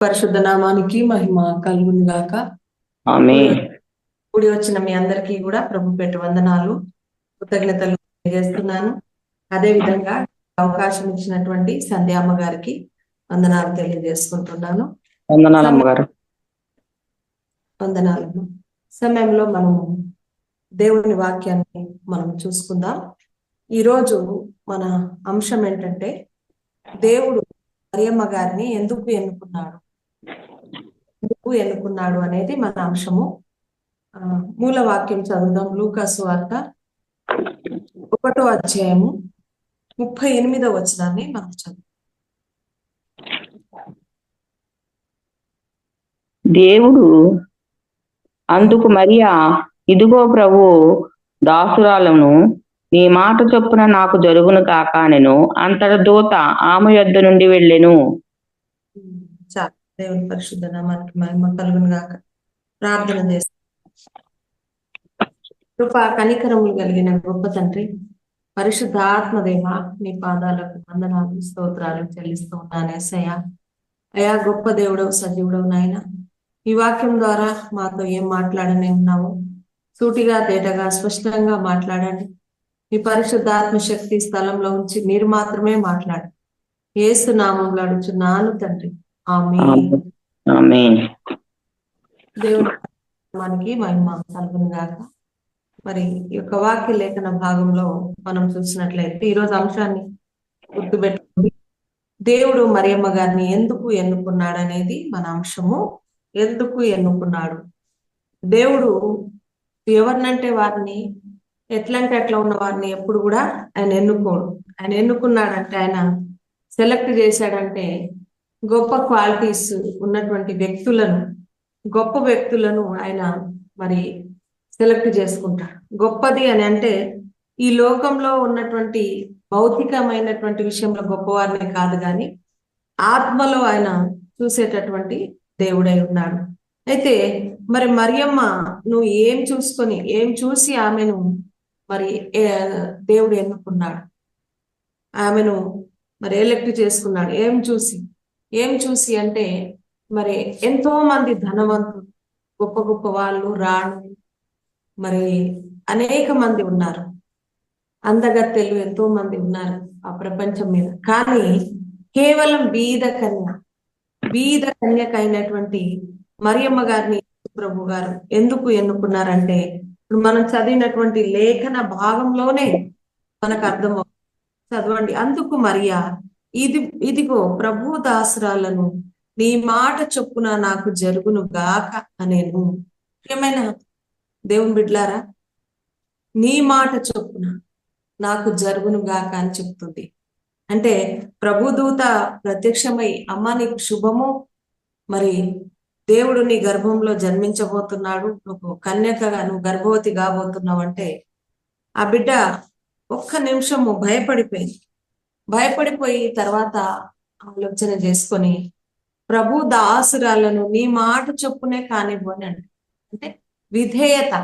పరిశుద్ధ నామానికి మహిమ కలుగును గాక. ఆమేన్. కూడి వచ్చిన మీ అందరికీ కూడా ప్రభు పేట వందనాలు, కృతజ్ఞతలు తెలియజేస్తున్నాను. అదే విధంగా అవకాశం ఇచ్చినటువంటి సంధ్యామ్మ గారికి వందనాలు తెలియజేసుకుంటున్నాను. వందనాలు అమ్మగారు. వందనాలు. సమయంలో మనము దేవుని వాక్యాన్ని మనం చూసుకుందాం. ఈరోజు మన అంశం ఏంటంటే, దేవుడు మరియమ్మ గారిని ఎందుకు ఎన్నుకున్నాడు అనేది మన అంశము. మూల వాక్యం చదువుదాం. లూకా సువార్త 1వ అధ్యాయము 38వ వచనాన్ని మనం చదువు. దేవుడు అందుకు మరియా, ఇదిగో ప్రభు దాసురాలను, నీ మాట చొప్పున నాకు జరుగును కాక అనెను. అంతట దూత ఆమె యొద్ద నుండి వెళ్ళెను. చాలు. దేవుని పరిశుద్ధ నామానికి మహిమ కలుగును గాక. ప్రార్థన చేస్తాం. కృపా కనికరములు కలిగిన గొప్ప తండ్రి, పరిశుద్ధాత్మదేవ, నీ పాదాలకు వందనాలు స్తోత్రాలు చెల్లిస్తూ ఉన్నాను యేసయ్య. అయా గొప్ప దేవుడవు, సజీవుడవు నాయన. ఈ వాక్యం ద్వారా మాతో ఏం మాట్లాడనే ఉన్నావు, సూటిగా తేటగా స్పష్టంగా మాట్లాడండి. మీ పరిశుద్ధాత్మ శక్తి స్థలంలో ఉంచి మీరు మాత్రమే మాట్లాడండి. యేసు నామంలో అడుగుచున్నాను తండ్రి, ఆమేన్. ఆమేన్. దేవుని మనకి మహిమ కలుగును గాక. మరి ఈ యొక్క వాక్య లేఖన భాగంలో మనం చూసినట్లయితే ఈరోజు అంశాన్ని గుర్తుపెట్టుకోండి. దేవుడు మరియమ్మ గారిని ఎందుకు ఎన్నుకున్నాడు అనేది మన అంశము. ఎందుకు ఎన్నుకున్నాడు? దేవుడు ఎవరినంటే వారిని, ఎట్లంటే అట్లా ఉన్న వారిని ఎప్పుడు కూడా ఆయన ఎన్నుకోడు. ఆయన ఎన్నుకున్నాడంటే, ఆయన సెలెక్ట్ చేశాడంటే గొప్ప క్వాలిటీస్ ఉన్నటువంటి వ్యక్తులను, గొప్ప వ్యక్తులను ఆయన మరి సెలెక్ట్ చేసుకుంటాడు. గొప్పది అని అంటే ఈ లోకంలో ఉన్నటువంటి భౌతికమైనటువంటి విషయంలో గొప్పవారిని కాదు, కానీ ఆత్మలో ఆయన చూసేటటువంటి దేవుడై ఉన్నాడు. అయితే మరి మరియమ్మ, నువ్వు ఏం చూసి ఆమెను మరి దేవుడు ఎన్నుకున్నాడు, ఆమెను మరి ఎలెక్ట్ చేసుకున్నాడు? ఏం చూసి అంటే, మరి ఎంతో మంది ధనవంతులు, గొప్ప గొప్ప వాళ్ళు, రాణులు, మరి అనేక మంది ఉన్నారు, అందగత్తెలు ఎంతో మంది ఉన్నారు ఆ ప్రపంచం మీద. కానీ కేవలం బీద కన్యకైనటువంటి మరియమ్మ గారిని ప్రభు గారు ఎందుకు ఎన్నుకున్నారంటే, ఇప్పుడు మనం చదివినటువంటి లేఖన భాగంలోనే మనకు అర్థమవుతుంది. చదవండి. అందుకు మరియా, ఇదిగో ప్రభు దాసురాలను, నీ మాట చొప్పున నాకు జరుగును గాక అనేను. ఏమైనా దేవుని బిడ్లారా, నీ మాట చొప్పున నాకు జరుగును గాక అని చెప్తుంది. అంటే ప్రభుదూత ప్రత్యక్షమై, అమ్మ నీకు శుభము, మరి దేవుడు నీ గర్భంలో జన్మించబోతున్నాడు, నువ్వు కన్యకగా, నువ్వు గర్భవతి కాబోతున్నావు అంటే ఆ బిడ్డ ఒక్క నిమిషము భయపడిపోయి తర్వాత ఆలోచన చేసుకొని, ప్రభు దాసురాలను నీ మాట చొప్పునే కానివ్వని అంటే విధేయత,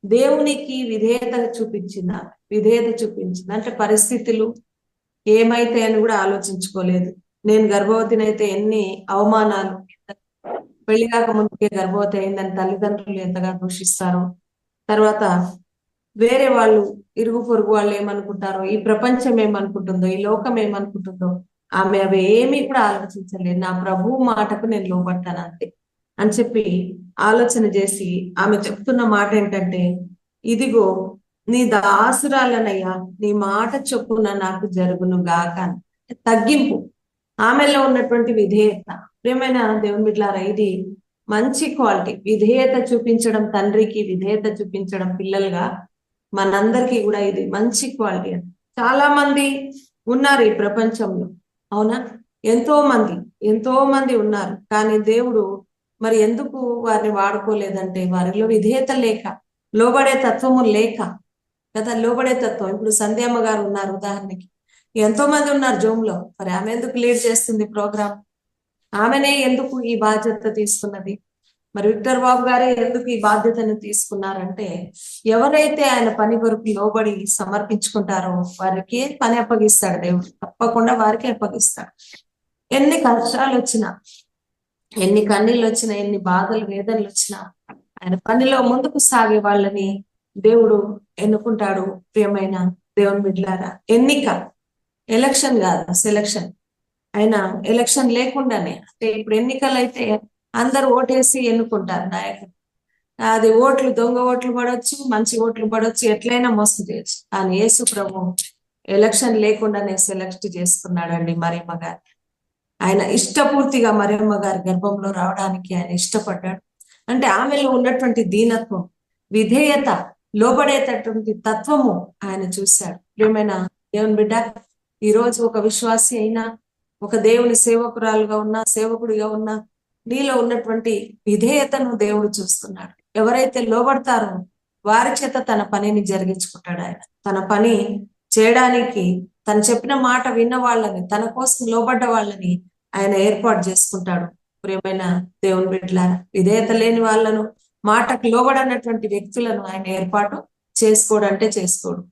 దేవునికి విధేయత చూపించింది. అంటే పరిస్థితులు ఏమైతే అని కూడా ఆలోచించుకోలేదు. నేను గర్భవతినైతే ఎన్ని అవమానాలు, పెళ్లి కాక ముందుకే గర్భవతి అయిందని తల్లిదండ్రులు ఎంతగా దూషిస్తారో, తర్వాత వేరే వాళ్ళు, ఇరుగు పొరుగు వాళ్ళు ఏమనుకుంటారో, ఈ ప్రపంచం ఏమనుకుంటుందో, ఈ లోకం ఏమనుకుంటుందో, ఆమె అవి ఏమీ కూడా ఆలోచించలేదు. నా ప్రభు మాటకు నేను లోబట్టాను అంతే అని చెప్పి ఆలోచన చేసి ఆమె చెప్తున్న మాట ఏంటంటే, ఇదిగో నీ దాసురాలనయ్యా, నీ మాట చొప్పున నాకు జరుగును గాక. తగ్గింపు, ఆమెలో ఉన్నటువంటి విధేయత. ప్రియమైన దేవుని బిడ్డలారా, ఇది మంచి క్వాలిటీ. విధేయత చూపించడం తండ్రికి, విధేయత చూపించడం పిల్లలుగా మనందరికీ కూడా ఇది మంచి క్వాలిటీ. చాలా మంది ఉన్నారు ఈ ప్రపంచంలో, అవునా? ఎంతో మంది ఉన్నారు, కానీ దేవుడు మరి ఎందుకు వారిని వాడుకోలేదంటే, వారిలో విధేయత లేక, లోబడే తత్వము లేక కదా. లోబడే తత్వం, ఇప్పుడు సంధ్యామ్మ గారు ఉన్నారు ఉదాహరణకి, ఎంతో మంది ఉన్నారు జోమ్లో, మరి ఆమె ఎందుకు లీడ్ చేస్తుంది ప్రోగ్రామ్? ఆమెనే ఎందుకు ఈ బాధ్యత తీసుకున్నది? మరి విక్టర్ బాబు గారే ఎందుకు ఈ బాధ్యతను తీసుకున్నారంటే, ఎవరైతే ఆయన పని కొరకు లోబడి సమర్పించుకుంటారో వారికి పని అప్పగిస్తాడు దేవుడు, తప్పకుండా వారికి అప్పగిస్తాడు. ఎన్ని కష్టాలు వచ్చినా, ఎన్ని కన్నీళ్ళు వచ్చినా, ఎన్ని బాధలు వేదనలు వచ్చినా ఆయన పనిలో ముందుకు సాగే వాళ్ళని దేవుడు ఎన్నుకుంటాడు. ప్రియమైన దేవుని బిడ్డలారా, ఎన్నిక ఎలక్షన్ కాదు, సెలక్షన్. ఆయన ఎలక్షన్ లేకుండానే, అంటే ఇప్పుడు ఎన్నికలు అయితే అందరు ఓటేసి ఎన్నుకుంటారు నాయకులు. అది ఓట్లు, దొంగ ఓట్లు పడవచ్చు, మంచి ఓట్లు పడవచ్చు, ఎట్లయినా మోసం చేయొచ్చు. కానీ యేసు ప్రభు ఎలక్షన్ లేకుండానే సెలెక్ట్ చేసుకున్నాడండి మరియమ్మ గారు. ఆయన ఇష్టపూర్తిగా మరియమ్మ గారి గర్భంలో రావడానికి ఆయన ఇష్టపడ్డాడు. అంటే ఆమెలో ఉన్నటువంటి దీనత్వం, విధేయత, లోబడేటటువంటి తత్వము ఆయన చూశాడు. ప్రియమైన దేవుని బిడ్డ, ఈ రోజు ఒక విశ్వాసి అయినా, ఒక దేవుని సేవకురాలుగా ఉన్నా, సేవకుడిగా ఉన్నా, నీలో ఉన్నటువంటి విధేయతను దేవుడు చూస్తున్నాడు. ఎవరైతే లోబడతారో వారి చేత తన పనిని జరిగించుకుంటాడు. ఆయన తన పని చేయడానికి తను చెప్పిన మాట విన్న వాళ్ళని, తన కోసం లోబడ్డ వాళ్ళని ఆయన ఏర్పాటు చేసుకుంటాడు. ప్రియమైన దేవుని బిడ్డలారా, విధేయత లేని వాళ్ళను, మాటకు లోబడనటువంటి వ్యక్తులను ఆయన ఏర్పాటు చేసుకోడంటే చేసుకోడు.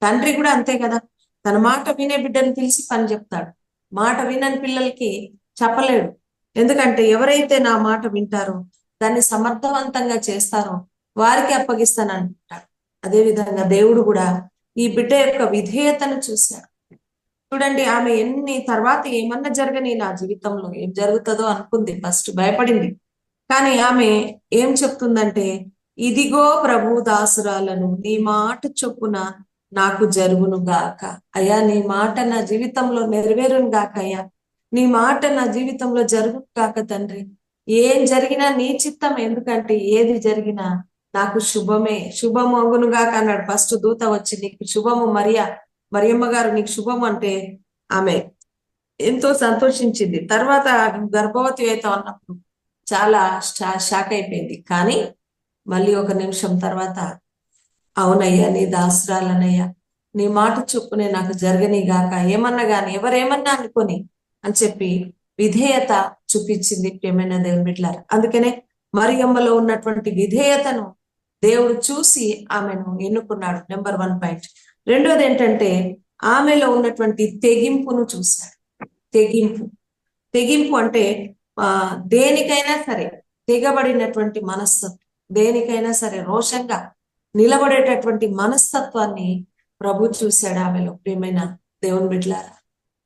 తండ్రి కూడా అంతే కదా, తన మాట వినే బిడ్డను పిలిచి పని చెప్తాడు. మాట వినని పిల్లలకి చెప్పలేడు. ఎందుకంటే ఎవరైతే నా మాట వింటారో, దాన్ని సమర్థవంతంగా చేస్తారో వారికి అప్పగిస్తానంటాడు. అదేవిధంగా దేవుడు కూడా ఈ బిడ్డ యొక్క విధేయతను చూశాడు. చూడండి, ఆమె ఎన్ని తర్వాత ఏమన్నా జరగని నా జీవితంలో ఏం జరుగుతుందో అనుకుంది, ఫస్ట్ భయపడింది. కానీ ఆమె ఏం చెప్తుందంటే, ఇదిగో ప్రభు దాసురాలను, నీ మాట చొప్పున నాకు జరుగును గాక. అయ్యా, నీ మాట నా జీవితంలో నెరవేరును గాక. అయ్యా, నీ మాట నా జీవితంలో జరుగును గాక తండ్రి. ఏం జరిగినా నీ చిత్తం, ఎందుకంటే ఏది జరిగినా నాకు శుభమే, శుభము అగును గాక అన్నాడు. ఫస్ట్ దూత వచ్చి నీకు శుభము మరియమ్మ గారు నీకు శుభం అంటే ఆమె ఎంతో సంతోషించింది. తర్వాత గర్భవతి అయితే ఉన్నప్పుడు చాలా షాక్ అయిపోయింది. కానీ మళ్ళీ ఒక నిమిషం తర్వాత, అవునయ్యా, నీ దాసురాలనయ్యా, నీ మాట చొప్పునే నాకు జరగని గాక, ఏమన్నా గాని ఎవరేమన్నా అనుకొని అని చెప్పి విధేయత చూపించింది. ప్రియమైన దేవుని బిడ్డలారా, అందుకనే మరియమ్మలో ఉన్నటువంటి విధేయతను దేవుడు చూసి ఆమెను ఎన్నుకున్నాడు. Number 1 point. రెండోది ఏంటంటే, ఆమెలో ఉన్నటువంటి తెగింపును చూశాడు. తెగింపు అంటే దేనికైనా సరే తెగబడినటువంటి మనస్తత్వం, దేనికైనా సరే రోషంగా నిలబడేటటువంటి మనస్తత్వాన్ని ప్రభు చూశాడు ఆమెలో. ప్రియమైన దేవుని బిడ్డలారా,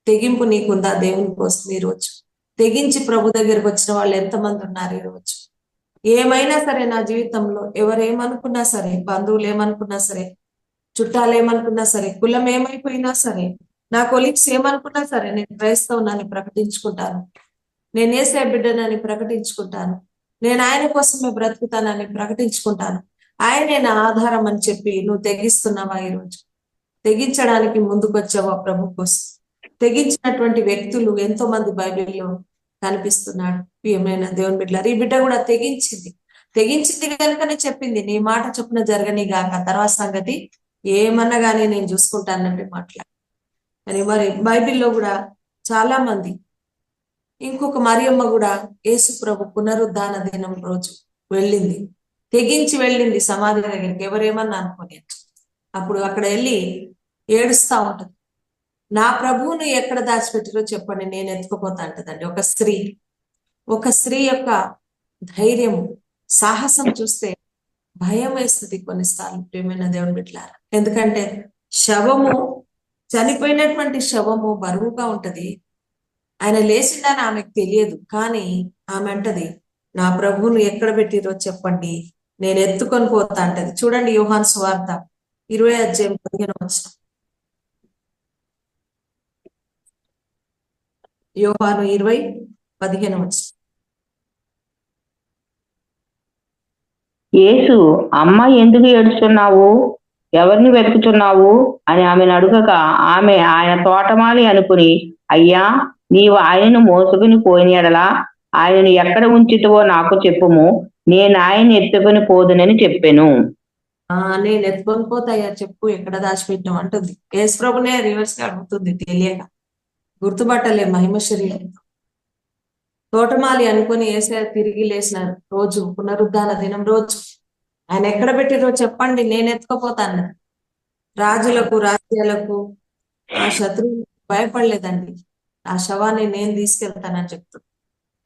తెగింపు నీకుందా దేవుని కోసం? ఈరోజు తెగించి ప్రభు దగ్గరికి వచ్చిన వాళ్ళు ఎంతమంది ఉన్నారు ఈరోజు? ఏమైనా సరే నా జీవితంలో, ఎవరేమనుకున్నా సరే, బంధువులు ఏమనుకున్నా సరే, చుట్టాలు ఏమనుకున్నా సరే, కులం ఏమైపోయినా సరే, నా కొలీగ్స్ ఏమనుకున్నా సరే, నేను క్రైస్తవునని ప్రకటించుకుంటాను, నేను యేసే బిడ్డనని ప్రకటించుకుంటాను, నేను ఆయన కోసమే బ్రతుకుతానని ప్రకటించుకుంటాను, ఆయనే నా ఆధారం అని చెప్పి నువ్వు తెగిస్తున్నావా? ఈరోజు తెగించడానికి ముందుకొచ్చావా ప్రభు కోసం? తెగించినటువంటి వ్యక్తులు ఎంతో మంది బైబిల్లో కనిపిస్తున్నాడు. ప్రియమైన దేవుని బిడ్డలారా, ఈ బిడ్డ కూడా తెగించింది కనుకనే చెప్పింది, నీ మాట చొప్పున జరగని గాక, తర్వాత సంగతి ఏమన్నా కానీ నేను చూసుకుంటానంటే మాట్లాడు. అని మరి బైబిల్లో కూడా చాలా మంది, ఇంకొక మరియమ్మ కూడా యేసు ప్రభు పునరుద్ధాన దినం రోజు వెళ్ళింది, తెగించి వెళ్ళింది సమాధి దగ్గరికి, ఎవరేమన్నా అనుకోని. అప్పుడు అక్కడ వెళ్ళి ఏడుస్తా ఉంటది. నా ప్రభువును ఎక్కడ దాచిపెట్టిరో చెప్పండి, నేను ఎత్తుకుపోతా అంటదండి. ఒక స్త్రీ యొక్క ధైర్యం, సాహసం చూస్తే భయం వేస్తుంది కొన్నిసార్లు. ప్రియమైన దేవుని బిడ్డలారా, ఎందుకంటే చనిపోయినటువంటి శవము బరువుగా ఉంటది. ఆయన లేచిండని ఆమెకు తెలియదు, కానీ ఆమె అంటది, నా ప్రభువును ఎక్కడ పెట్టిరో చెప్పండి, నేను ఎత్తుకొని పోతా అంటది. చూడండి, యోహాను సువార్త 20:15. యోహాను 20:15. యేసు, అమ్మ, ఎందుకు ఏడుస్తున్నావు? ఎవరిని వెతుకుతున్నావు అని ఆమెను అడుగగా, ఆమె ఆయన తోటమాలి అనుకుని, అయ్యా, నీవు ఆయనను మోసుకుని పోయిన ఎడలా ఆయనను ఎక్కడ ఉంచితువో నాకు చెప్పుము, నేను ఆయన ఎత్తుకుని పోదునని చెప్పాను. నేను ఎత్తుకొని పోతాయా చెప్పు, ఎక్కడ దాచిపెట్టాం అంటుంది. యేసు ప్రభునే రివర్స్ గా అడుగుతుంది, తెలియక గుర్తుపట్టలే మహిమ శరీరంతో. తోటమాలి అనుకుని యేసయ్య తిరిగి లేచిన రోజు, పునరుద్ధాన దినం రోజు, ఆయన ఎక్కడ పెట్టిరో చెప్పండి, నేను ఎత్తుకపోతాను. రాజులకు, రాజ్యాలకు, ఆ శత్రువులకు భయపడలేదండి. ఆ శవాన్ని నేను తీసుకెళ్తానని చెప్తుంది.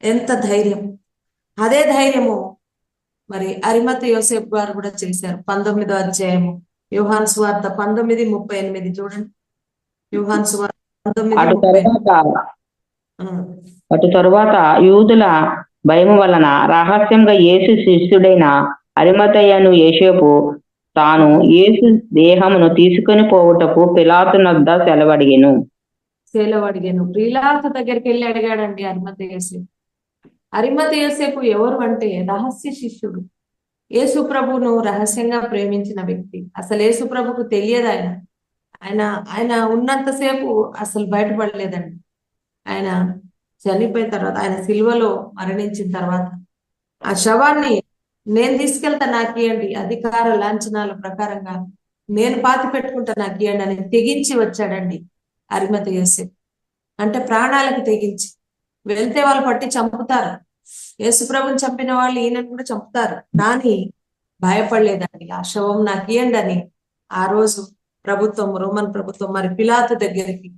ఎంత ధైర్యం! అదే ధైర్యము మరి అరిమతు యోసేపు గారు కూడా చేశారు. 19వ అధ్యాయము యోహాను సువార్త 19:38 చూడండి. యోహాను సువార్త అటు 19:38. తరువాత యూదుల భయము వలన రహస్యంగా యేసు శిష్యుడైన అరిమతయ్యను యోసేపు తాను యేసు దేహమును తీసుకొని పోవుటకు పిలాతు నద్ద సెలవడిగెను. పిలాతు దగ్గరికి వెళ్ళి అడిగాడండి అరిమతు యోసేపు. అరిమతు యోసేపు ఎవరు అంటే రహస్య శిష్యుడు. యేసు ప్రభువును రహస్యంగా ప్రేమించిన వ్యక్తి. అసలు యేసు ప్రభుకు తెలియదు ఆయన ఆయన ఆయన ఉన్నంతసేపు అసలు బయటపడలేదండి. ఆయన చనిపోయిన తర్వాత, ఆయన సిలువలో మరణించిన తర్వాత ఆ శవాన్ని నేను తీసుకెళ్తా నాకు ఇవ్వండి, అధికార లాంఛనాల ప్రకారంగా నేను పాతి పెట్టుకుంటా నాకు ఇవ్వండి అని తెగించి వచ్చాడండి అరిమతు యోసేపు. అంటే ప్రాణాలకు తెగించి వెళ్తే వాళ్ళు పట్టి చంపుతారు. యేసు ప్రభుని చంపిన వాళ్ళు ఈయనను కూడా చంపుతారు, కానీ భయపడలేదండి. ఆ శవం నాకు ఇవ్వండి అని ఆ రోజు ప్రభుత్వం, రోమన్ ప్రభుత్వం మరి పిలాతు దగ్గరికి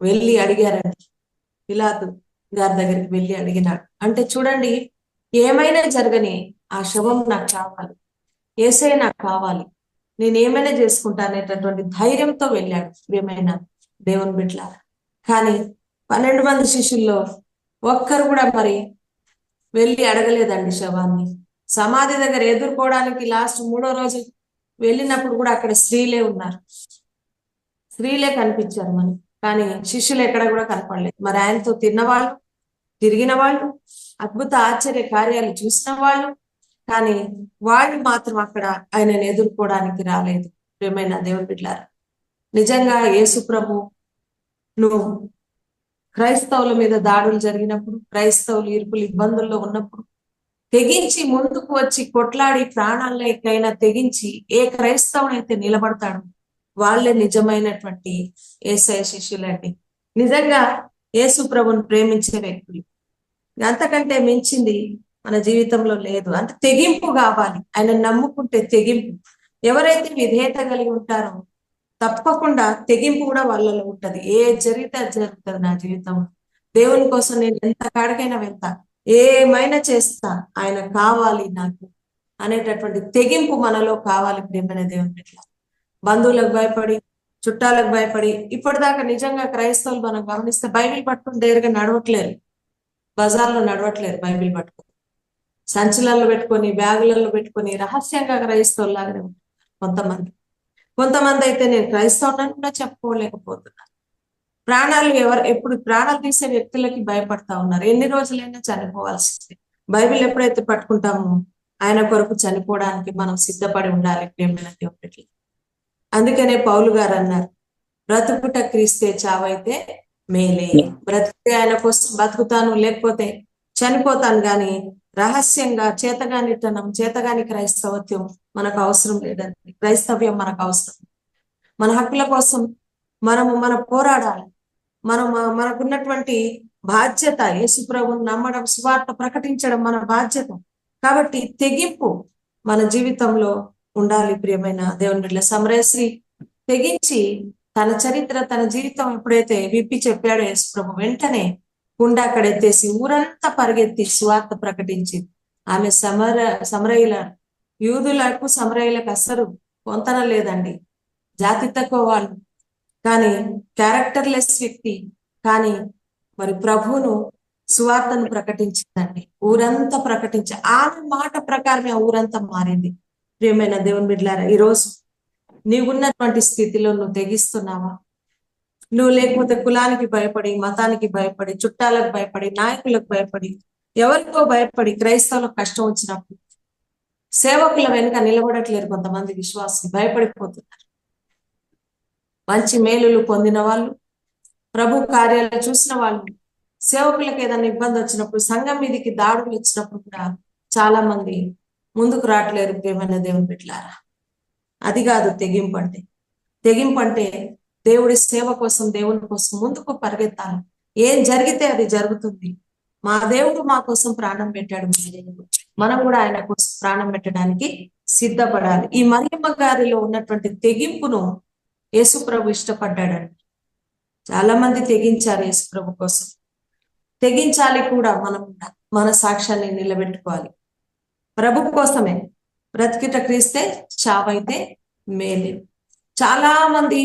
వెళ్ళి అడిగారండి. పిలాతు గారి దగ్గరికి వెళ్ళి అడిగినాడు. అంటే చూడండి, ఏమైనా జరగని ఆ శవం నాకు కావాలి, యేసయ్య నాకు కావాలి, నేను ఏమైనా చేసుకుంటా అనేటటువంటి ధైర్యంతో వెళ్ళాడు ప్రియమైన దేవుని బిడ్డలారా. కానీ 12 మంది శిష్యుల్లో ఒక్కరు కూడా మరి వెళ్ళి అడగలేదండి శవాన్ని. సమాధి దగ్గర ఎదుర్కోవడానికి లాస్ట్ 3వ రోజు వెళ్ళినప్పుడు కూడా అక్కడ స్త్రీలే ఉన్నారు, స్త్రీలే కనిపించారు మనకి. కానీ శిష్యులు ఎక్కడ కూడా కనపడలేదు. మరి ఆయనతో తిన్నవాళ్ళు, తిరిగిన వాళ్ళు, అద్భుత ఆశ్చర్య కార్యాలు చూసిన వాళ్ళు, కానీ వాళ్ళు మాత్రం అక్కడ ఆయనను ఎదుర్కోవడానికి రాలేదు. ప్రియమైన దేవుని బిడ్డలారా, నిజంగా యేసు ప్రభు నువ్వు క్రైస్తవుల మీద దాడులు జరిగినప్పుడు, క్రైస్తవులు ఇరుకులు ఇబ్బందుల్లో ఉన్నప్పుడు తెగించి ముందుకు వచ్చి కొట్లాడి ప్రాణాలకైనా తెగించి ఏ క్రైస్తవునైతే నిలబడతాడు వాళ్ళే నిజమైనటువంటి యేసయ్య శిష్యులండి. నిజంగా యేసు ప్రభుని ప్రేమించే వ్యక్తులు. అంతకంటే మించింది మన జీవితంలో లేదు. అంటే తెగింపు కావాలి. ఆయన నమ్ముకుంటే తెగింపు. ఎవరైతే విధేయత కలిగి ఉంటారో తప్పకుండా తెగింపు కూడా వాళ్ళలో ఉంటది. ఏ జరిగితే అది జరుగుతుంది నా జీవితంలో. దేవుని కోసం నేను ఎంత కాడికైనా వెళ్తా, ఏమైనా చేస్తా, ఆయన కావాలి నాకు అనేటటువంటి తెగింపు మనలో కావాలి ప్రియమైన దేవుని బిడ్డలారా. బంధువులకు భయపడి, చుట్టాలకు భయపడి ఇప్పటిదాకా నిజంగా క్రైస్తవులు మనం గమనిస్తే బైబిల్ పట్టుకుని డేరుగా నడవట్లేరు, బజార్లో నడవట్లేరు. బైబిల్ పట్టుకొని సంచులలో పెట్టుకొని, బ్యాగులలో పెట్టుకొని రహస్యంగా క్రైస్తవులాగానే ఉంటారు కొంతమంది అయితే నేను క్రైస్తవులను కూడా చెప్పుకోలేకపోతున్నారు. ప్రాణాలు ఎప్పుడు ప్రాణాలు తీసే వ్యక్తులకి భయపడతా ఉన్నారు. ఎన్ని రోజులైనా చనిపోవాల్సిందే. బైబిల్ ఎప్పుడైతే పట్టుకుంటామో ఆయన కొరకు చనిపోవడానికి మనం సిద్ధపడి ఉండాలి ప్రియమైన దేవుని. అందుకనే పౌలు గారు అన్నారు, బ్రతుకుట క్రీస్తే, చావైతే మేలే. బ్రతికితే ఆయన కోసం బతుకుతాను, లేకపోతే చనిపోతాను. కానీ రహస్యంగా చేతగాని క్రైస్తవత్వం మనకు అవసరం లేదండి. క్రైస్తవ్యం మనకు అవసరం. మన హక్కుల కోసం మనం పోరాడాలి. మనకున్నటువంటి బాధ్యత యేసు ప్రభువుని నమ్మడం, సువార్త ప్రకటించడం మన బాధ్యత. కాబట్టి తెగింపు మన జీవితంలో ఉండాలి ప్రియమైన దేవుని బిడ్డల. సమరయశ్రీ తెగించి తన చరిత్ర, తన జీవితం ఎప్పుడైతే విప్పి చెప్పాడో యేసు ప్రభు, వెంటనే గుండె అక్కడ ఎత్తేసి ఊరంతా పరిగెత్తి సువార్త ప్రకటించింది. ఆమె సమరయుల, యూదులకు సమరయులకు అసలు పొంతన లేదండి. జాతి తక్కువ వాళ్ళు, కానీ క్యారెక్టర్లెస్ వ్యక్తి, కానీ మరి ప్రభువును సువార్తను ప్రకటించిందండి. ఊరంతా ప్రకటించి ఆమె మాట ప్రకారమే ఊరంతా మారింది. ప్రియమైన దేవుని బిడ్డలారా, ఈరోజు నీవున్నటువంటి స్థితిలో నువ్వు తెగిస్తున్నావా? నువ్వు లేకపోతే కులానికి భయపడి, మతానికి భయపడి, చుట్టాలకు భయపడి, నాయకులకు భయపడి, ఎవరికో భయపడి క్రైస్తవులకు కష్టం వచ్చినప్పుడు సేవకుల వెనుక నిలబడట్లేరు. కొంతమంది విశ్వాసులు భయపడిపోతున్నారు. మంచి మేలులు పొందిన వాళ్ళు, ప్రభు కార్యాలు చూసిన వాళ్ళు, సేవకులకు ఏదైనా ఇబ్బంది వచ్చినప్పుడు, సంఘం మీదకి దాడులు వచ్చినప్పుడు కూడా చాలా మంది ముందుకు రావట్లేరు ప్రియమైన దేవుని బిడ్డలారా. అది కాదు తెగింపు అంటే. తెగింపు అంటే దేవుడి సేవ కోసం, దేవుని కోసం ముందుకు పరిగెత్తాలి. ఏం జరిగితే అది జరుగుతుంది. మా దేవుడు మా కోసం ప్రాణం పెట్టాడు. మనం కూడా ఆయన కోసం ప్రాణం పెట్టడానికి సిద్ధపడాలి. ఈ మరియమ్మ గారిలో ఉన్నటువంటి తెగింపును యేసు ప్రభు ఇష్టపడ్డాడండి. చాలా మంది తెగించారు యేసు ప్రభు కోసం. తెగించాలి కూడా మనం. మన సాక్ష్యాన్ని నిలబెట్టుకోవాలి. ప్రభు కోసమే. బ్రతికిట క్రీస్తే, చావైతే మేలే. చాలా మంది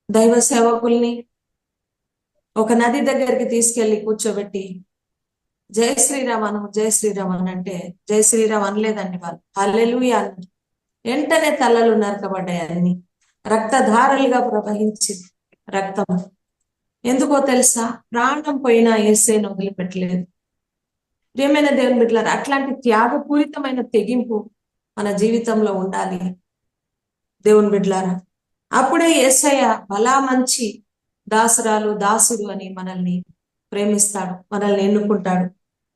దైవ సేవకుల్ని ఒక నది దగ్గరికి తీసుకెళ్లి కూర్చోబెట్టి జై శ్రీరామ్ అను, జై శ్రీరామ్ అని అంటే జై శ్రీరామ్ అనలేదండి వాళ్ళు, హల్లెలూయా అన్నారు. వెంటనే తలలు నరకబడ్డాయి, అన్ని రక్తధారలుగా ప్రవహించింది రక్తం. ఎందుకో తెలుసా? ప్రాణం పోయినా యేసేను వదిలిపెట్టలేదు. ప్రియమైన దేవుని బిడ్డలారా, అట్లాంటి త్యాగపూరితమైన తెగింపు మన జీవితంలో ఉండాలి దేవుని బిడ్డలారా. అప్పుడే యేసయ్య బలా మంచి దాసురాలు, దాసుడు అని మనల్ని ప్రేమిస్తాడు, మనల్ని ఎన్నుకుంటాడు.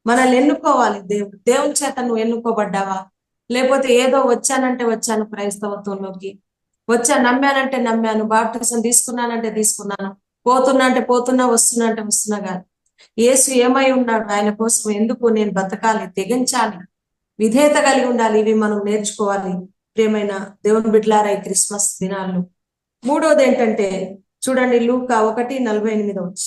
మనల్ని ఎన్నుకోవాలి దేవుడు. దేవుని చేత నువ్వు ఎన్నుకోబడ్డావా? లేకపోతే ఏదో వచ్చానంటే వచ్చాను క్రైస్తవత్వంలోకి, నమ్మానంటే నమ్మాను, బాప్టిజం తీసుకున్నానంటే తీసుకున్నాను, పోతున్నా అంటే పోతున్నా, వస్తున్నా అంటే వస్తున్నా కాదు. యేసు ఏమై ఉన్నాడు, ఆయన కోసం ఎందుకు నేను బతకాలి, తెగించాలి, విధేయత కలిగి ఉండాలి. ఇవి మనం నేర్చుకోవాలి ప్రియమైన దేవుని బిడ్డలారా ఈ క్రిస్మస్ దినాల్లో. మూడోది ఏంటంటే చూడండి, లూకా 1:48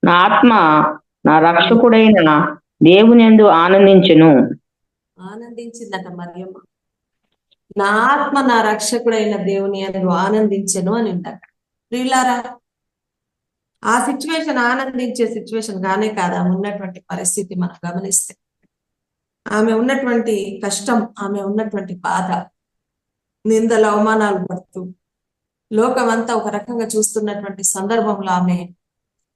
నా ఆత్మ నా రక్షకుడైన దేవునియందు ఆనందించును. ఆనందించిందట మరియమ్మ. నా ఆత్మ నా రక్షకుడైన దేవుని యందు ఆనందించెను అని ఉందట. ప్రియులారా, ఆ సిచ్యువేషన్ ఆనందించే సిచ్యువేషన్ గానే కాదు, ఆమె ఉన్నటువంటి పరిస్థితి మనం గమనిస్తే, ఆమె ఉన్నటువంటి కష్టం, ఆమె ఉన్నటువంటి బాధ, నిందలు అవమానాలు పడుతూ లోకమంతా ఒక రకంగా చూస్తున్నటువంటి సందర్భంలో ఆమె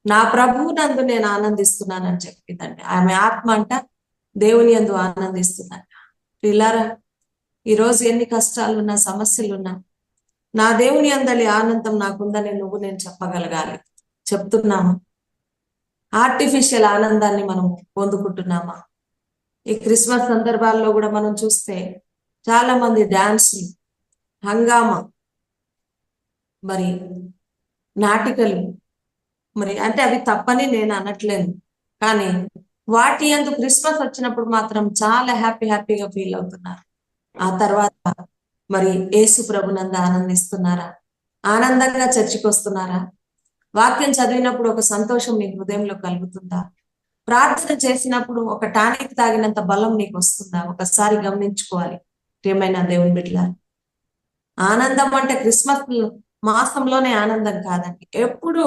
నా ప్రభువు నందు నేను ఆనందిస్తున్నానని చెప్పిందండి. ఆమె ఆత్మ అంట దేవుని యందు ఆనందిస్తుందంట. పిల్లారా, ఈరోజు ఎన్ని కష్టాలున్నా, సమస్యలున్నా, నా దేవుని అందలి ఆనందం నాకుందని నేను చెప్పగలగాలి. చెప్తున్నామా? ఆర్టిఫిషియల్ ఆనందాన్ని మనం పొందుకుంటున్నామా? ఈ క్రిస్మస్ సందర్భాల్లో కూడా మనం చూస్తే చాలా మంది డాన్సులు, హంగామా, మరి నాటికలు, మరి అంటే అవి తప్పని నేను అనట్లేదు, కానీ వాటి యందు క్రిస్మస్ వచ్చినప్పుడు మాత్రం చాలా హ్యాపీగా ఫీల్ అవుతున్నారు. ఆ తర్వాత మరి యేసు ప్రభునందు ఆనందిస్తున్నారా? ఆనందంగా చర్చికి వస్తున్నారా? వాక్యం చదివినప్పుడు ఒక సంతోషం మీ హృదయంలో కలుగుతుందా? ప్రార్థన చేసినప్పుడు ఒక టానిక్ తాగినంత బలం నీకు వస్తుందా? ఒకసారి గమనించుకోవాలి ప్రియమైన దేవుని బిడ్డల. ఆనందం అంటే క్రిస్మస్ మాసంలోనే ఆనందం కాదండి, ఎప్పుడు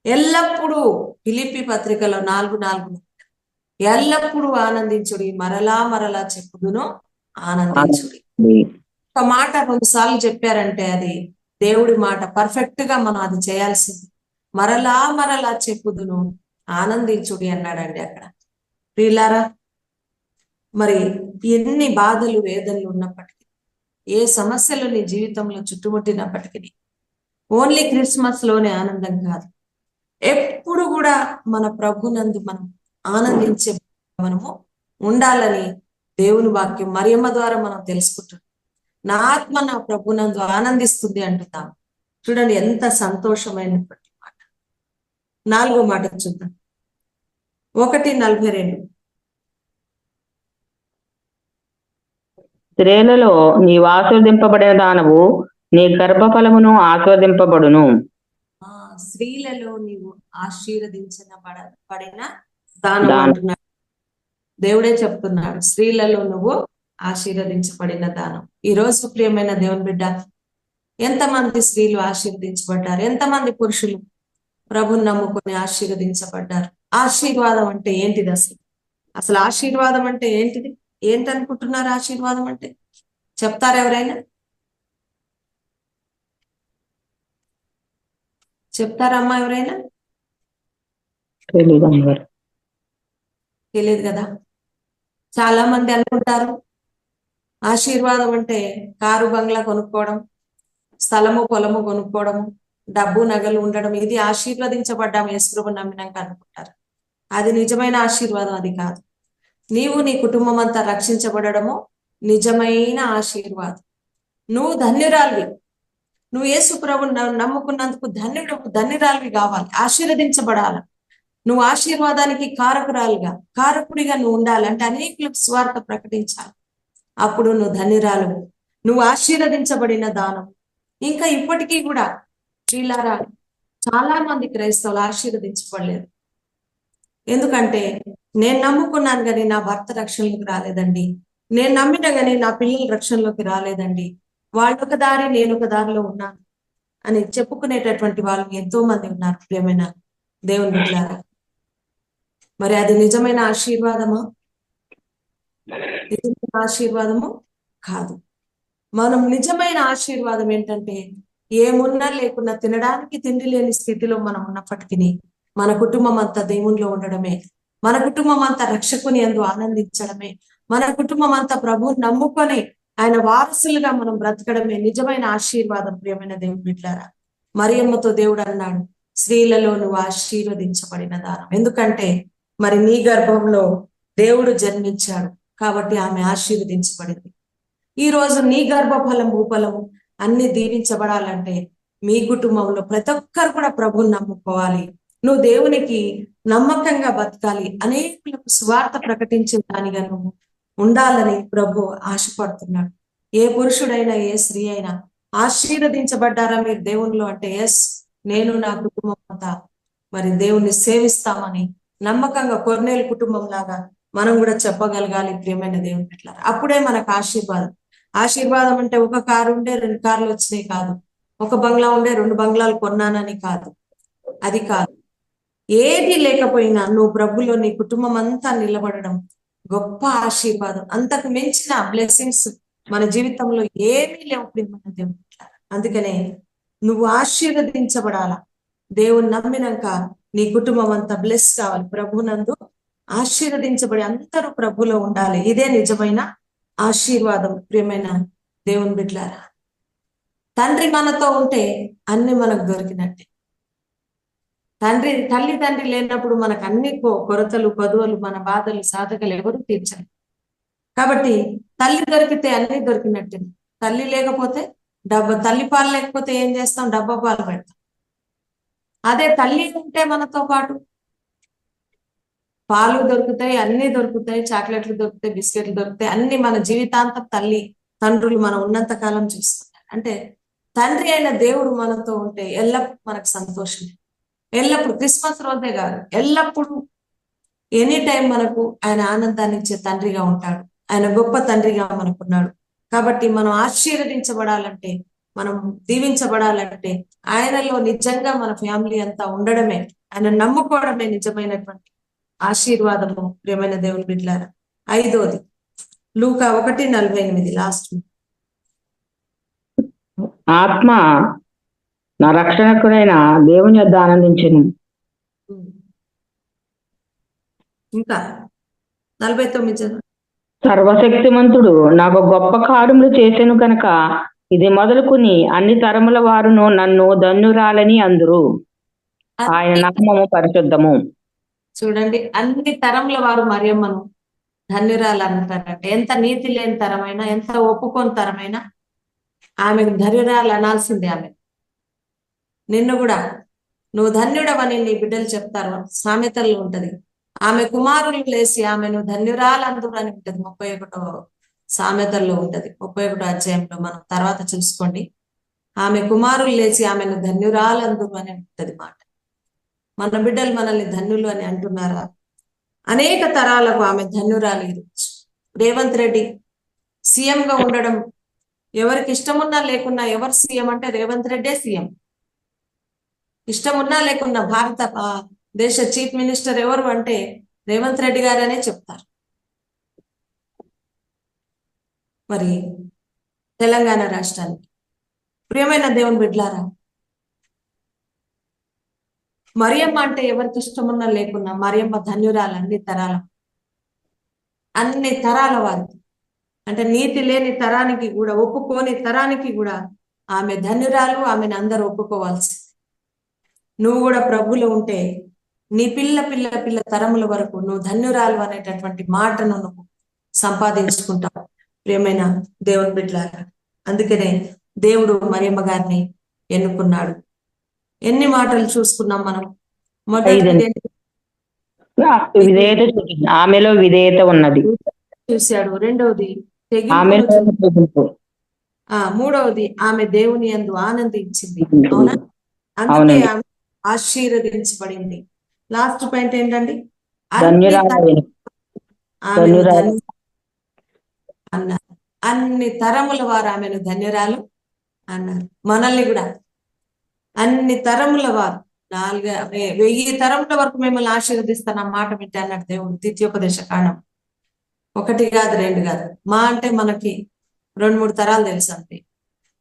ఎల్లప్పుడూ. ఫిలిప్పీ పత్రికలో 4:4 ఎల్లప్పుడూ ఆనందించుడి, మరలా చెప్పుదును ఆనందించుడి. ఒక మాట 2 సార్లు చెప్పారంటే అది దేవుడి మాట, పర్ఫెక్ట్ గా మనం అది చేయాల్సింది. మరలా చెప్పుదును ఆనందించుడి అన్నాడండి అక్కడ. ప్రియులారా, మరి ఎన్ని బాధలు, వేదనలు ఉన్నప్పటికీ, ఏ సమస్యలు నీ జీవితంలో చుట్టుముట్టినప్పటికీ, ఓన్లీ క్రిస్మస్ లోనే ఆనందం కాదు, ఎప్పుడు కూడా మన ప్రభునందు మనం ఆనందించే మనము ఉండాలని దేవుని వాక్యం మరియమ్మ ద్వారా మనం తెలుసుకుంటున్నాం. నా ఆత్మ నా ప్రభునందు ఆనందిస్తుంది అంటున్నాం. చూడండి ఎంత సంతోషమైనటువంటి మాట. 4వ మాట చూద్దాం, 1:42. స్త్రీలలో నీవు ఆశీర్వదింపబడిన దానవు, నీ గర్భఫలమును ఆశీర్వదింపబడును. స్త్రీలలో నీవు ఆశీర్వదించబడిన దానవు అంటున్నాడు దేవుడే చెప్తున్నాడు. స్త్రీలలో నువ్వు ఆశీర్వదించబడిన దానం. ఈ రోజు ప్రియమైన దేవుని బిడ్డ, ఎంతమంది స్త్రీలు ఆశీర్వదించబడ్డారు? ఎంతమంది పురుషులు ప్రభుని నమ్ముకొని ఆశీర్వదించబడ్డారు? ఆశీర్వాదం అంటే ఏంటిది? అసలు ఆశీర్వాదం అంటే ఏంటిది? ఏంటనుకుంటున్నారు ఆశీర్వాదం అంటే? చెప్తారు ఎవరైనా? చెప్తారమ్మా ఎవరైనా? తెలియదు కదా. చాలా మంది అనుకుంటారు ఆశీర్వాదం అంటే కారు బంగ్లా కొనుక్కోవడం, స్థలము పొలము కొనుక్కోవడం, డబ్బు నగలు ఉండడం, ఇది ఆశీర్వదించబడ్డాం యేసుప్రభుని నమ్మినాక అనుకుంటారు. అది నిజమైన ఆశీర్వాదం అది కాదు. నీవు నీ కుటుంబం అంతా రక్షించబడము నిజమైన ఆశీర్వాదం. నువ్వు ధన్యురాలివి. నువ్వు యేసుప్రభుని నమ్ముకున్నందుకు ధన్యురాలివి కావాలి, ఆశీర్వదించబడాలి. నువ్వు ఆశీర్వాదానికి కారకుడిగా నువ్వు ఉండాలి. అంటే అనేకులకు స్వార్థ ప్రకటించాలి. అప్పుడు నువ్వు ధన్యురాలు. నువ్వు ఆశీర్వదించబడిన దానం. ఇంకా ఇప్పటికీ కూడా వీళ్ళారా చాలా మంది క్రైస్తవులు ఆశీర్వదించబడలేదు. ఎందుకంటే నేను నమ్ముకున్నాను కానీ నా భర్త రక్షణలోకి రాలేదండి, నేను నమ్మిన కానీ నా పిల్లల రక్షణలోకి రాలేదండి, వాళ్ళు ఒక దారి నేను ఒక దారిలో ఉన్నాను అని చెప్పుకునేటటువంటి వాళ్ళు ఎంతో మంది ఉన్నారు. ప్రియమైన దేవుని బిడ్డలారా, మరి అది నిజమైన ఆశీర్వాదమా? నిజమైన ఆశీర్వాదము కాదు. మనం నిజమైన ఆశీర్వాదం ఏంటంటే ఏమున్నా లేకున్నా తినడానికి తిండి లేని స్థితిలో మనం ఉన్నప్పటికీ మన కుటుంబం అంతా దేవునిలో ఉండడమే, మన కుటుంబం అంతా రక్షకుని యందు ఆనందించడమే, మన కుటుంబం అంతా ప్రభువుని నమ్ముకొని ఆయన వారసులుగా మనం బ్రతకడమే నిజమైన ఆశీర్వాదం. ప్రియమైన దేవుని బిడ్డలారా, మరియమ్మతో దేవుడు అన్నాడు, స్త్రీలలో నువ్వు ఆశీర్వదించబడిన దానం. ఎందుకంటే మరి నీ గర్భంలో దేవుడు జన్మించాడు కాబట్టి ఆమె ఆశీర్వదించబడింది. ఈ రోజు నీ గర్భఫలం భూఫలము అన్ని దీవించబడాలంటే మీ కుటుంబంలో ప్రతి ఒక్కరు కూడా ప్రభువుని నమ్ముకోవాలి. నువ్వు దేవునికి నమ్మకంగా బతకాలి, అనేకులకు స్వార్థ ప్రకటించే దానిగా నువ్వు ఉండాలని ప్రభు ఆశపడుతున్నాడు. ఏ పురుషుడైనా ఏ స్త్రీ అయినా ఆశీర్వదించబడ్డారా మీరు దేవునిలో అంటే ఎస్, నేను నా కుటుంబం అంతా మరి దేవుణ్ణి సేవిస్తామని నమ్మకంగా కొర్నేలు కుటుంబం లాగా మనం కూడా చెప్పగలగాలి. ప్రియమైన దేవుని బిడ్డలారా, అప్పుడే మనకు ఆశీర్వాదం. ఆశీర్వాదం అంటే ఒక కారు ఉండే 2 కార్లు వచ్చినాయి కాదు, ఒక బంగ్లా ఉండే 2 బంగ్లాలు కొన్నానని కాదు, అది కాదు. ఏది లేకపోయినా నువ్వు ప్రభులో నీ కుటుంబం అంతా నిలబడడం గొప్ప ఆశీర్వాదం. అంతకు మించిన బ్లెస్సింగ్స్ మన జీవితంలో ఏమీ లేవు ప్రియమైన దేవుని బిడ్డలారా. అందుకనే నువ్వు ఆశీర్వదించబడాలా. దేవుని నమ్మినాక నీ కుటుంబం అంతా బ్లెస్ కావాలి, ప్రభునందు ఆశీర్వదించబడి అందరూ ప్రభులో ఉండాలి. ఇదే నిజమైన ఆశీర్వాదం. ప్రియమైన దేవుని బిడ్డలారా, తండ్రి మనతో ఉంటే అన్ని మనకు దొరికినట్టే. తల్లి లేనప్పుడు మనకు అన్ని కొరతలు కొదువలు మన బాధలు సాధకలు ఎవరు తీర్చాలి. కాబట్టి తల్లి దొరికితే అన్ని దొరికినట్టే. తల్లి లేకపోతే తల్లి పాలు లేకపోతే ఏం చేస్తాం? డబ్బా పాలు పెడతాం. అదే తల్లి ఉంటే మనతో పాటు పాలు దొరుకుతాయి, అన్ని దొరుకుతాయి, చాక్లెట్లు దొరుకుతాయి, బిస్కెట్లు దొరుకుతాయి, అన్ని మన జీవితాంతం తల్లి తండ్రులు మనం ఉన్నంత కాలం చూస్తున్నారు. అంటే తండ్రి అయిన దేవుడు మనతో ఉంటే ఎల్లప్పుడూ మనకు సంతోషం. ఎల్లప్పుడు క్రిస్మస్ రోజే కాదు, ఎల్లప్పుడూ ఎనీ టైం మనకు ఆయన ఆనందాన్ని ఇచ్చే తండ్రిగా ఉంటాడు. ఆయన గొప్ప తండ్రిగా మనకున్నాడు. కాబట్టి మనం ఆశీర్వదించబడాలంటే, మనం దీవించబడాలంటే ఆయనలో నిజంగా మన ఫ్యామిలీ అంతా ఉండడమే, ఆయన నమ్ముకోవడమే నిజమైనటువంటి ఆశీర్వాదము. ప్రియమైన దేవుని బిడ్డలారా, 5వది లూకా 1:48 లాస్ట్. ఆత్మ నా రక్షణకుడైన దేవుని యొద్ద ఆనందించెను. ఇంకా 49 సర్వశక్తిమంతుడు నాకు గొప్ప కార్యములు చేసెను కనుక ఇది మొదలుకుని అన్ని తరముల వారును నన్ను ధన్యురాలని అందురు. ఆయన నామము పరిశుద్ధము. చూడండి, అన్ని తరముల వారు మరియమ్మను ధన్యురాలు అంటారంటే ఎంత నీతి లేని తరమైనా, ఎంత ఒప్పుకోని తరమైనా ఆమెకు ధన్యురాలు అనాల్సిందే. ఆమె నిన్ను కూడా నువ్వు ధన్యుడవని నీ బిడ్డలు చెప్తారు. సామెతల్లో ఉంటది, ఆమె కుమారులు లేసి ఆమెను ధన్యురాలందురు అని ఉంటది. 31వ సామెతల్లో ఉంటది, 31వ అధ్యాయంలో. మనం తర్వాత చూసుకోండి. ఆమె కుమారులు లేచి ఆమెను ధన్యురాలందురు అని ఉంటది మాట. మన బిడ్డలు మనల్ని ధన్యులు అని అంటున్నారా? అనేక తరాలకు ఆమె ధన్యురాలు. రేవంత్ రెడ్డి సీఎం గా ఉండడం ఎవరికి ఇష్టమున్నా లేకున్నా, ఎవరు సీఎం అంటే రేవంత్ రెడ్డే సీఎం. ఇష్టమున్నా లేకున్నా భారత దేశ చీఫ్ మినిస్టర్ ఎవరు అంటే రేవంత్ రెడ్డి గారనే చెప్తారు. మరి తెలంగాణ రాష్ట్రానికి ప్రియమైన దేవుని బిడ్డలారా, మరియమ్మ అంటే ఎవరికి ఇష్టమున్నా లేకున్నా మరియమ్మ ధన్యురాలు. అన్ని తరాల వారికి, అంటే నీతి లేని తరానికి కూడా, ఒప్పుకోని తరానికి కూడా ఆమె ధన్యురాలు. ఆమెను అందరూ ఒప్పుకోవాల్సి. నువ్వు కూడా ప్రభులో ఉంటే నీ పిల్ల తరముల వరకు నువ్వు ధన్యురాలు అనేటటువంటి మాటను నువ్వు సంపాదించుకుంటావు. ప్రియమైన దేవుని బిడ్డలారా, అందుకనే దేవుడు మరియమ్మ గారిని ఎన్నుకున్నాడు. ఎన్ని మాటలు చూసుకున్నాం మనం. మొదటిది విధేయత, ఆమెలో విధేయత ఉన్నది చూశాడు. రెండవది తెగింపు. మూడవది ఆమె దేవుని యందు ఆనందించింది. అవునా? అందుకే అవునండి. ఆమె ఆశీర్వదించబడింది. లాస్ట్ పాయింట్ ఏంటండి? ధన్యురాలు ఆమెను ధన్యురాలు అన్నారు. అన్ని తరముల వారు ఆమెను ధన్యురాలు అన్నారు. మనల్ని కూడా అన్ని తరముల వారు 1000 తరముల వరకు మిమ్మల్ని ఆశీర్వదిస్తాను మాట వింటే అన్నాడు దేవుడు ద్వితీయోపదేశ కాండం. 1 కాదు 2 కాదు, మా అంటే మనకి 2-3 తరాలు తెలుసు అంతే.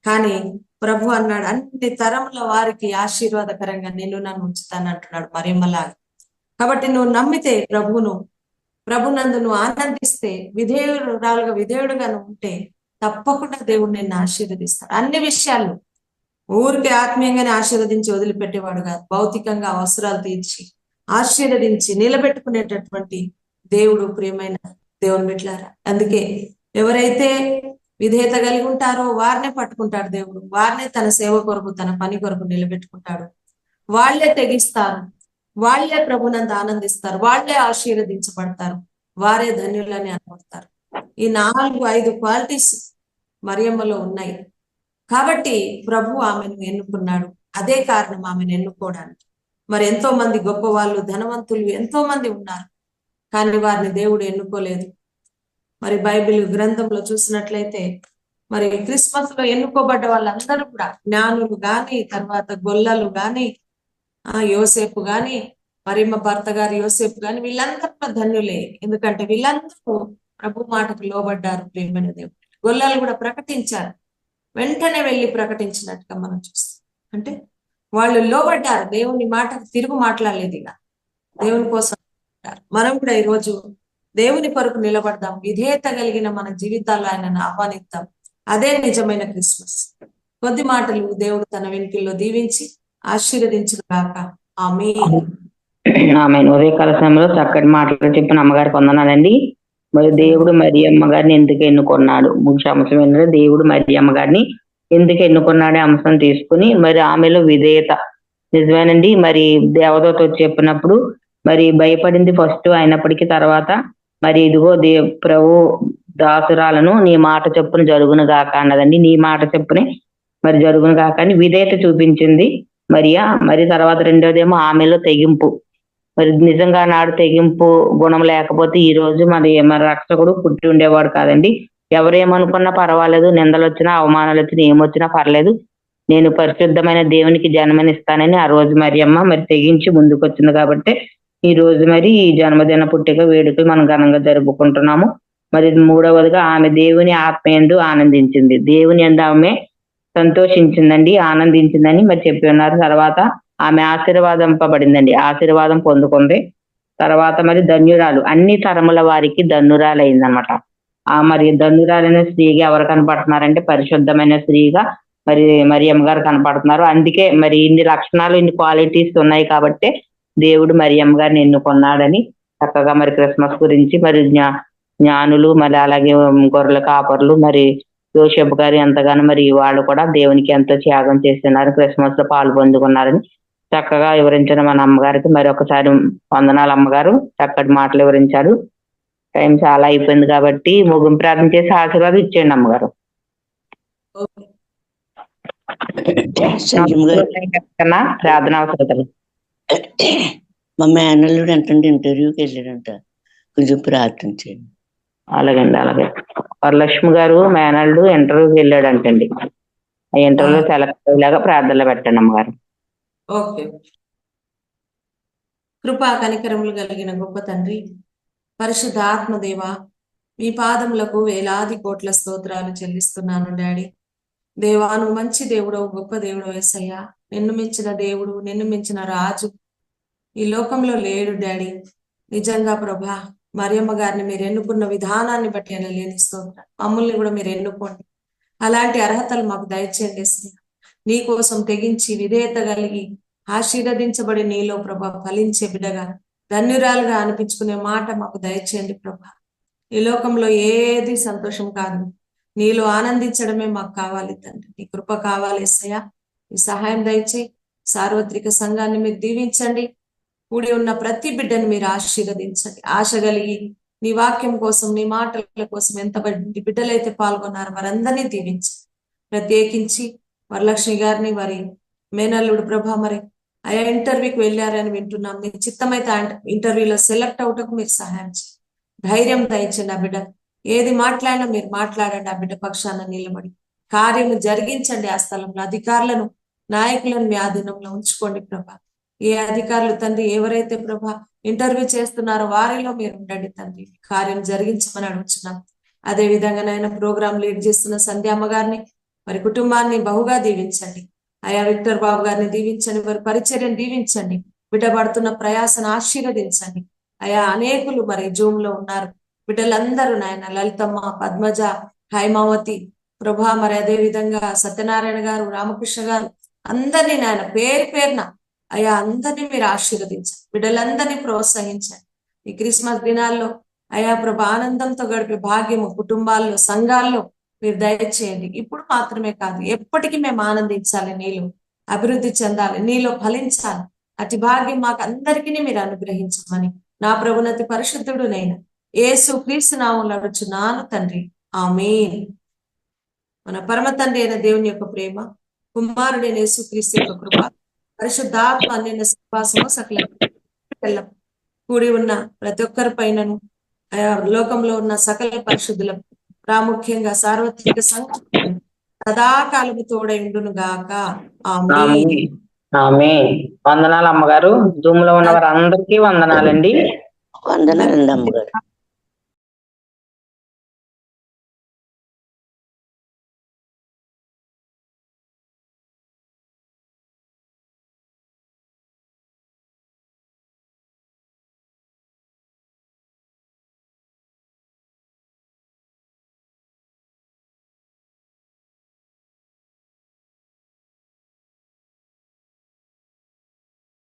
కానీ ప్రభు అన్నాడు అన్ని తరముల వారికి ఆశీర్వాదకరంగా నన్ను ఉంచుతాను అంటున్నాడు మరియమ్మలాగా. కాబట్టి నువ్వు నమ్మితే ప్రభునందు నువ్వు ఆనందిస్తే, విధేయుడుగా నువ్వు ఉంటే తప్పకుండా దేవుడు నిన్ను ఆశీర్వదిస్తాడు. అన్ని విషయాల్లో ఊరికే ఆత్మీయంగానే ఆశీర్వదించి వదిలిపెట్టేవాడు కాదు, భౌతికంగా అవసరాలు తీర్చి ఆశీర్వదించి నిలబెట్టుకునేటటువంటి దేవుడు. ప్రియమైన దేవుని బిడ్డలారా, అందుకే ఎవరైతే విధేయత కలిగి ఉంటారో వారినే పట్టుకుంటాడు దేవుడు, వారినే తన సేవ కొరకు తన పని కొరకు నిలబెట్టుకుంటాడు. వాళ్లే తెగిస్తారు, వాళ్లే ప్రభునందు ఆనందిస్తారు, వాళ్లే ఆశీర్వదించబడతారు, వారే ధన్యులని అనబడతారు. ఈ 4-5 క్వాలిటీస్ మరియమ్మలో ఉన్నాయి. కాబట్టి ప్రభు ఆమెను ఎన్నుకున్నాడు. అదే కారణం ఆమెను ఎన్నుకోవడానికి. మరి ఎంతో మంది గొప్ప వాళ్ళు, ధనవంతులు ఎంతో మంది ఉన్నారు, కానీ వారిని దేవుడు ఎన్నుకోలేదు. మరి బైబిల్ గ్రంథంలో చూసినట్లయితే మరి క్రిస్మస్ లో ఎన్నుకోబడ్డ వాళ్ళందరూ కూడా జ్ఞానులు గాని, తర్వాత గొల్లలు గాని, యోసేపు గాని, మరియమ్మ భర్త గారు యోసేపు గాని, వీళ్ళందరూ ధన్యులే. ఎందుకంటే వీళ్ళందరూ ప్రభు మాటకు లోబడ్డారు. ప్రియమైన దేవుడు, గొల్లలు కూడా ప్రకటించారు, వెంటనే వెళ్ళి ప్రకటించినట్టుగా మనం చూస్తాం. అంటే వాళ్ళు లోబడ్డారు, దేవుని మాటకు తిరుగు మాట్లాడలేదు. ఇక దేవుని కోసం మనం కూడా ఈరోజు దేవుని కొరకు నిలబడదాం, విధేయత కలిగిన మన జీవితాల్లో ఆయనను ఆహ్వానిద్దాం. అదే నిజమైన క్రిస్మస్. కొద్ది మాటలు దేవుడు తన వెనుకల్లో దీవించి ఆశీర్వదించుగాక. ఆమేన్. ఆమెన్. ఉదయకాల సమయంలో చక్కటి మాటలు చెప్పిన అమ్మగారికి వందనాలండి. మరి దేవుడు మరి అమ్మగారిని ఎందుకు ఎన్నుకున్నాడు, ముఖ్య అంశం ఏంటంటే దేవుడు మరి అమ్మగారిని ఎందుకు ఎన్నుకున్నాడే అంశం తీసుకుని మరి ఆమెలో విధేయత నిజమేనండి. మరి దేవదూత వచ్చి చెప్పినప్పుడు మరి భయపడింది ఫస్ట్, అయినప్పటికీ తర్వాత మరి ఇదిగో ప్రభు దాసురాలను నీ మాట చెప్పున జరుగును గాక అన్నదండి. నీ మాట చెప్పునే మరి జరుగును గాక అని విధేయత చూపించింది మరియా. మరి తర్వాత రెండోదేమో ఆమెలో తెగింపు. మరి నిజంగా నాడు తెగింపు గుణం లేకపోతే ఈ రోజు మరి రక్షకుడు పుట్టి ఉండేవాడు కాదండి. ఎవరేమనుకున్నా పర్వాలేదు, నిందలు వచ్చినా అవమానాలు వచ్చినా ఏమొచ్చినా పర్లేదు, నేను పరిశుద్ధమైన దేవునికి జన్మనిస్తానని ఆ రోజు మరి అమ్మ మరి తెగించి ముందుకు వచ్చింది. కాబట్టి ఈ రోజు మరి ఈ జన్మదిన పుట్టిక వేడుకలు మనం ఘనంగా జరుపుకుంటున్నాము. మరి మూడవదిగా ఆమె దేవుని ఆత్మయందు ఆనందించింది, దేవుని యందు ఆమె సంతోషించిందండి, ఆనందించిందని మరి చెప్పి ఉన్నారు. తర్వాత ఆమె ఆశీర్వాదింపబడిందండి, ఆశీర్వాదం పొందుకుంది. తర్వాత మరి ధన్యురాలు, అన్ని తరముల వారికి ధన్యురాలు అయిందనమాట. మరి ధన్యురాలైన స్త్రీగా ఎవరు కనపడుతున్నారంటే పరిశుద్ధమైన స్త్రీగా మరి అమ్మగారు కనపడుతున్నారు. అందుకే మరి ఇన్ని లక్షణాలు, ఇన్ని క్వాలిటీస్ ఉన్నాయి కాబట్టి దేవుడు మరి అమ్మగారిని ఎన్నుకున్నాడని చక్కగా మరి క్రిస్మస్ గురించి మరి జ్ఞానులు మరి అలాగే గొర్రెల కాపర్లు మరి యోసేపు గారు ఎంతగానో మరి వాళ్ళు కూడా దేవునికి ఎంతో త్యాగం చేస్తున్నారు, క్రిస్మస్ లో పాలు పొందుకున్నారని చక్కగా వివరించిన మన అమ్మగారికి మరి ఒకసారి వందనాలు అమ్మగారు, చక్కటి మాటలు వివరించారు. టైం చాలా అయిపోయింది కాబట్టి ముగింపు ప్రార్థన చేసి ఆశీర్వాదం ఇచ్చేయండి అమ్మగారు. ప్రార్థన అవసరం. మా మేనల్లుడు అంటే ఇంటర్వ్యూకి వెళ్ళాడంట, కొంచెం ప్రార్థన చేయండి. అలాగండి, అలాగే. వరలక్ష్మి గారు మేనల్లుడు ఇంటర్వ్యూకి వెళ్ళాడంటండి, ఆ ఇంటర్వ్యూలో సెలెక్ట్ అయ్యేలాగా ప్రార్థనలో పెట్టండి అమ్మగారు. ఓకే. కృపా కనికరములు కలిగిన గొప్ప తండ్రి, పరిశుద్ధ ఆత్మదేవ, మీ పాదములకు వేలాది కోట్ల స్తోత్రాలు చెల్లిస్తున్నాను డాడీ. దేవా, నువ్వు మంచి దేవుడవు, గొప్ప దేవుడు యేసయ్యా. నిన్ను మించిన దేవుడు, నిన్ను మించిన రాజు ఈ లోకంలో లేడు డాడీ. నిజంగా ప్రభా, మరియమ్మ గారిని మీరు ఎన్నుకున్న విధానాన్ని బట్టి ఆయన లేని స్తోత్రం. మమ్మల్ని కూడా మీరు ఎన్నుకోండి, అలాంటి అర్హతలు మాకు దయచేయండి. నీ కోసం తెగించి విధేయత కలిగి ఆశీర్వదించబడి నీలో ప్రభా ఫలించే బిడ్డగా, ధన్యురాలుగా అనిపించుకునే మాట మాకు దయచేయండి ప్రభా. ఈ లోకంలో ఏది సంతోషం కాదు, నీలో ఆనందించడమే మాకు కావాలి తండ్రి. నీ కృప కావాలి యేసయ్యా. ఈ సహాయం దయచేయి. సార్వత్రిక సంఘాన్ని మీరు దీవించండి, కూడి ఉన్న ప్రతి బిడ్డను మీరు ఆశీర్వదించండి. ఆశ కలిగి నీ వాక్యం కోసం, నీ మాటల కోసం ఎంతమంది బిడ్డలైతే పాల్గొన్నారో వారందరినీ దీవించండి. ప్రత్యేకించి వరలక్ష్మి గారిని వారి మేనల్లుడు ప్రభా మరి ఆయా ఇంటర్వ్యూకి వెళ్ళారని వింటున్నాం. మీ చిత్తమైతే ఇంటర్వ్యూలో సెలెక్ట్ అవుటకు మీరు సహాయం చేయండి. ధైర్యం దయచండి. ఆ బిడ్డ ఏది మాట్లాడినా మీరు మాట్లాడండి. ఆ బిడ్డ పక్షాన నిలబడి కార్యము జరిగించండి. ఆ స్థలంలో అధికారులను నాయకులను మీ ఆధీనంలో ఉంచుకోండి ప్రభా. ఏ అధికారులు తండ్రి ఎవరైతే ప్రభా ఇంటర్వ్యూ చేస్తున్నారో వారిలో మీరు ఉండండి తండ్రి. కార్యం జరిగించమని అడుగుతున్నాం. అదే విధంగానైనా ప్రోగ్రాం లీడ్ చేస్తున్న సంధ్యామ్మ గారిని వారి కుటుంబాన్ని బహుగా దీవించండి. ఆయా విక్టర్ బాబు గారిని దీవించండి. వారి పరిచర్యను దీవించండి. బిడ్డపడుతున్న ప్రయాసను ఆశీర్వదించండి. ఆయా అనేకులు మరి జూమ్ లో ఉన్నారు. బిడ్డలందరూ నాయన లలితమ్మ, పద్మజ, హైమావతి ప్రభా మరి అదే విధంగా సత్యనారాయణ గారు, రామకృష్ణ గారు అందరినీ నాయన పేరు పేరున అయా అందరినీ మీరు ఆశీర్వదించండి. బిడ్డలందరినీ ప్రోత్సహించండి. ఈ క్రిస్మస్ దినాల్లో అయా ప్రభు ఆనందంతో గడిపే భాగ్యము కుటుంబాల్లో సంఘాల్లో మీరు దయచేయండి. ఇప్పుడు మాత్రమే కాదు, ఎప్పటికీ మేము ఆనందించాలి, నీలో అభివృద్ధి చెందాలి, నీలో ఫలించాలి. అతి భాగ్యం మాకు అందరికీ మీరు అనుగ్రహించమని నా ప్రభునతి పరిశుద్ధుడు నేను యేసు క్రీస్తు నామములో అడుగుచున్నాను తండ్రి, ఆమేన్. మన పరమ తండ్రి అయిన దేవుని యొక్క ప్రేమ, కుమారుడైన యేసు క్రీస్తు యొక్క కృప, పరిశుద్ధాత్మ అన్య సహవాసము సకల కూడి ఉన్న ప్రతి ఒక్కరి పైనను లోకంలో ఉన్న సకల పరిశుద్ధుల ప్రాముఖ్యంగా సార్వత్రిక సంఘం సదాకాలము తోడై ఉండును గాక. ఆమేన్. ఆమేన్. వందనాలు అమ్మగారు. జూమ్ లో ఉన్న వారందరికీ వందనాలండి. వందనాలండి అమ్మగారు.